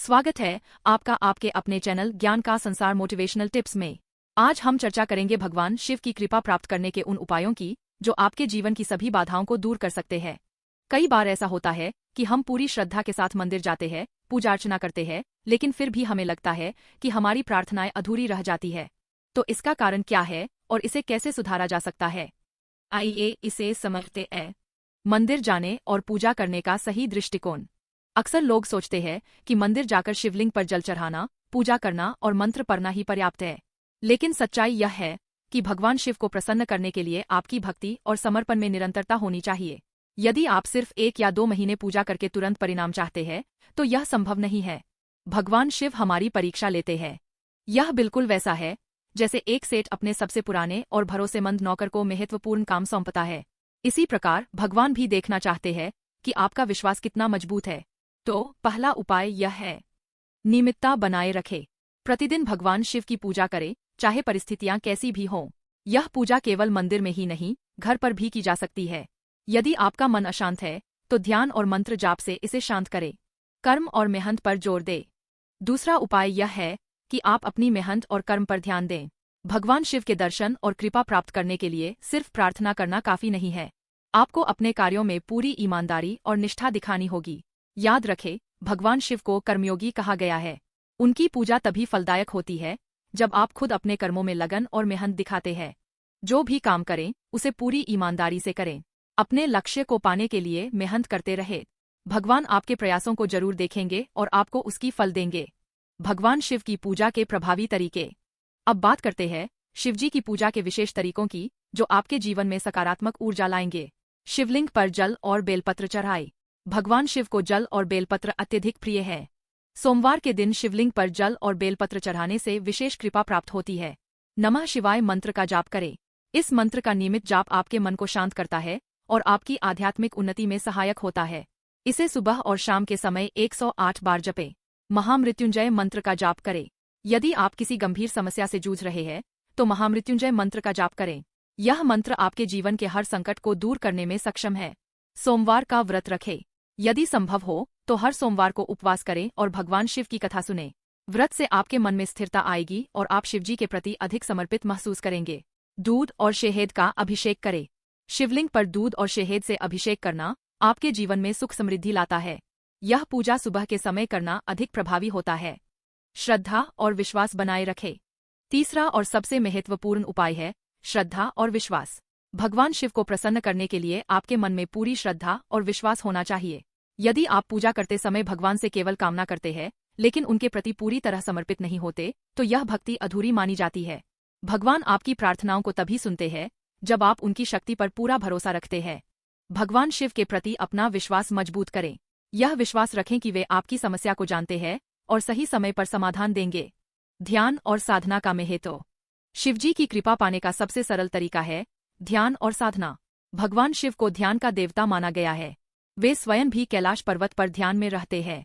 स्वागत है आपका आपके अपने चैनल ज्ञान का संसार मोटिवेशनल टिप्स में। आज हम चर्चा करेंगे भगवान शिव की कृपा प्राप्त करने के उन उपायों की जो आपके जीवन की सभी बाधाओं को दूर कर सकते हैं। कई बार ऐसा होता है कि हम पूरी श्रद्धा के साथ मंदिर जाते हैं, पूजा अर्चना करते हैं, लेकिन फिर भी हमें लगता है कि हमारी प्रार्थनाएं अधूरी रह जाती है। तो इसका कारण क्या है और इसे कैसे सुधारा जा सकता है, आइए इसे समझते हैं। मंदिर जाने और पूजा करने का सही दृष्टिकोण। अक्सर लोग सोचते हैं कि मंदिर जाकर शिवलिंग पर जल चढ़ाना, पूजा करना और मंत्र पढ़ना ही पर्याप्त है। लेकिन सच्चाई यह है कि भगवान शिव को प्रसन्न करने के लिए आपकी भक्ति और समर्पण में निरंतरता होनी चाहिए। यदि आप सिर्फ 1 या 2 महीने पूजा करके तुरंत परिणाम चाहते हैं, तो यह संभव नहीं है। भगवान शिव हमारी परीक्षा लेते हैं। यह बिल्कुल वैसा है जैसे एक सेठ अपने सबसे पुराने और भरोसेमंद नौकर को महत्वपूर्ण काम सौंपता है। इसी प्रकार भगवान भी देखना चाहते हैं कि आपका विश्वास कितना मजबूत है। तो पहला उपाय यह है, नियमितता बनाए रखें। प्रतिदिन भगवान शिव की पूजा करें, चाहे परिस्थितियां कैसी भी हों। यह पूजा केवल मंदिर में ही नहीं, घर पर भी की जा सकती है। यदि आपका मन अशांत है, तो ध्यान और मंत्र जाप से इसे शांत करें। कर्म और मेहनत पर जोर दें। दूसरा उपाय यह है कि आप अपनी मेहनत और कर्म पर ध्यान दें। भगवान शिव के दर्शन और कृपा प्राप्त करने के लिए सिर्फ प्रार्थना करना काफी नहीं है। आपको अपने कार्यों में पूरी ईमानदारी और निष्ठा दिखानी होगी। याद रखें, भगवान शिव को कर्मयोगी कहा गया है। उनकी पूजा तभी फलदायक होती है जब आप खुद अपने कर्मों में लगन और मेहनत दिखाते हैं। जो भी काम करें उसे पूरी ईमानदारी से करें। अपने लक्ष्य को पाने के लिए मेहनत करते रहे। भगवान आपके प्रयासों को जरूर देखेंगे और आपको उसकी फल देंगे। भगवान शिव की पूजा के प्रभावी तरीके। अब बात करते हैं शिवजी की पूजा के विशेष तरीकों की जो आपके जीवन में सकारात्मक ऊर्जा लाएंगे। शिवलिंग पर जल और बेलपत्र चढ़ाए। भगवान शिव को जल और बेलपत्र अत्यधिक प्रिय है। सोमवार के दिन शिवलिंग पर जल और बेलपत्र चढ़ाने से विशेष कृपा प्राप्त होती है। नमः शिवाय मंत्र का जाप करें। इस मंत्र का नियमित जाप आपके मन को शांत करता है और आपकी आध्यात्मिक उन्नति में सहायक होता है। इसे सुबह और शाम के समय 108 बार जपें। महामृत्युंजय मंत्र का जाप करें। यदि आप किसी गंभीर समस्या से जूझ रहे हैं, तो महामृत्युंजय मंत्र का जाप करें। यह मंत्र आपके जीवन के हर संकट को दूर करने में सक्षम है। सोमवार का व्रत रखें। यदि संभव हो तो हर सोमवार को उपवास करें और भगवान शिव की कथा सुनें। व्रत से आपके मन में स्थिरता आएगी और आप शिवजी के प्रति अधिक समर्पित महसूस करेंगे। दूध और शहद का अभिषेक करें। शिवलिंग पर दूध और शहद से अभिषेक करना आपके जीवन में सुख समृद्धि लाता है। यह पूजा सुबह के समय करना अधिक प्रभावी होता है। श्रद्धा और विश्वास बनाए रखें। तीसरा और सबसे महत्वपूर्ण उपाय है श्रद्धा और विश्वास। भगवान शिव को प्रसन्न करने के लिए आपके मन में पूरी श्रद्धा और विश्वास होना चाहिए। यदि आप पूजा करते समय भगवान से केवल कामना करते हैं लेकिन उनके प्रति पूरी तरह समर्पित नहीं होते, तो यह भक्ति अधूरी मानी जाती है। भगवान आपकी प्रार्थनाओं को तभी सुनते हैं जब आप उनकी शक्ति पर पूरा भरोसा रखते हैं। भगवान शिव के प्रति अपना विश्वास मजबूत करें। यह विश्वास रखें कि वे आपकी समस्या को जानते हैं और सही समय पर समाधान देंगे। ध्यान और साधना का महत्व। शिवजी की कृपा पाने का सबसे सरल तरीका है ध्यान और साधना। भगवान शिव को ध्यान का देवता माना गया है। वे स्वयं भी कैलाश पर्वत पर ध्यान में रहते हैं।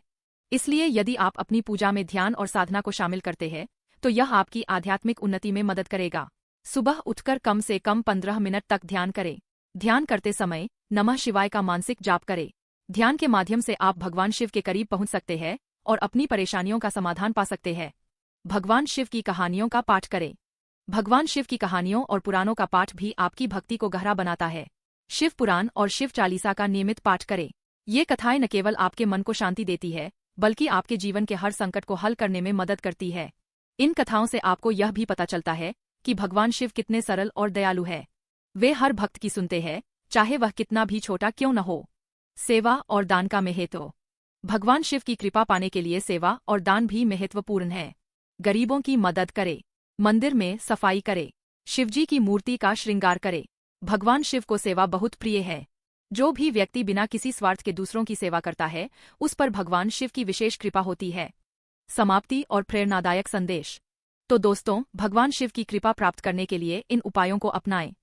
इसलिए यदि आप अपनी पूजा में ध्यान और साधना को शामिल करते हैं, तो यह आपकी आध्यात्मिक उन्नति में मदद करेगा। सुबह उठकर कम से कम 15 मिनट तक ध्यान करें। ध्यान करते समय नमः शिवाय का मानसिक जाप करें। ध्यान के माध्यम से आप भगवान शिव के करीब पहुंच सकते हैं और अपनी परेशानियों का समाधान पा सकते हैं। भगवान शिव की कहानियों का पाठ करें। भगवान शिव की कहानियों और पुराणों का पाठ भी आपकी भक्ति को गहरा बनाता है। शिव पुराण और शिव चालीसा का नियमित पाठ करें। ये कथाएं न केवल आपके मन को शांति देती है, बल्कि आपके जीवन के हर संकट को हल करने में मदद करती है। इन कथाओं से आपको यह भी पता चलता है कि भगवान शिव कितने सरल और दयालु है। वे हर भक्त की सुनते हैं, चाहे वह कितना भी छोटा क्यों न हो। सेवा और दान का महत्व। भगवान शिव की कृपा पाने के लिए सेवा और दान भी महत्वपूर्ण है। गरीबों की मदद करें। मंदिर में सफाई करें। शिवजी की मूर्ति का श्रृंगार करें। भगवान शिव को सेवा बहुत प्रिय है। जो भी व्यक्ति बिना किसी स्वार्थ के दूसरों की सेवा करता है, उस पर भगवान शिव की विशेष कृपा होती है। समाप्ति और प्रेरणादायक संदेश। तो दोस्तों, भगवान शिव की कृपा प्राप्त करने के लिए इन उपायों को अपनाएं।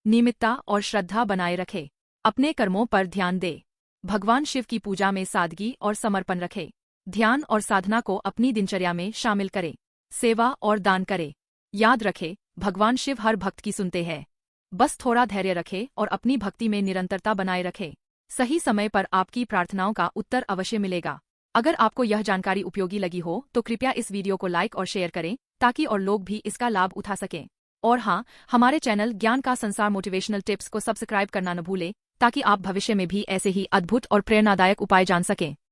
नियमितता और श्रद्धा बनाए रखें। अपने कर्मों पर ध्यान दें। भगवान शिव की पूजा में सादगी और समर्पण रखें। ध्यान और साधना को अपनी दिनचर्या में शामिल करें। सेवा और दान करें। याद रखें, भगवान शिव हर भक्त की सुनते हैं। बस थोड़ा धैर्य रखें और अपनी भक्ति में निरंतरता बनाए रखें। सही समय पर आपकी प्रार्थनाओं का उत्तर अवश्य मिलेगा। अगर आपको यह जानकारी उपयोगी लगी हो तो कृपया इस वीडियो को लाइक और शेयर करें ताकि और लोग भी इसका लाभ उठा सकें। और हाँ, हमारे चैनल ज्ञान का संसार मोटिवेशनल टिप्स को सब्सक्राइब करना न भूलें ताकि आप भविष्य में भी ऐसे ही अद्भुत और प्रेरणादायक उपाय जान सकें।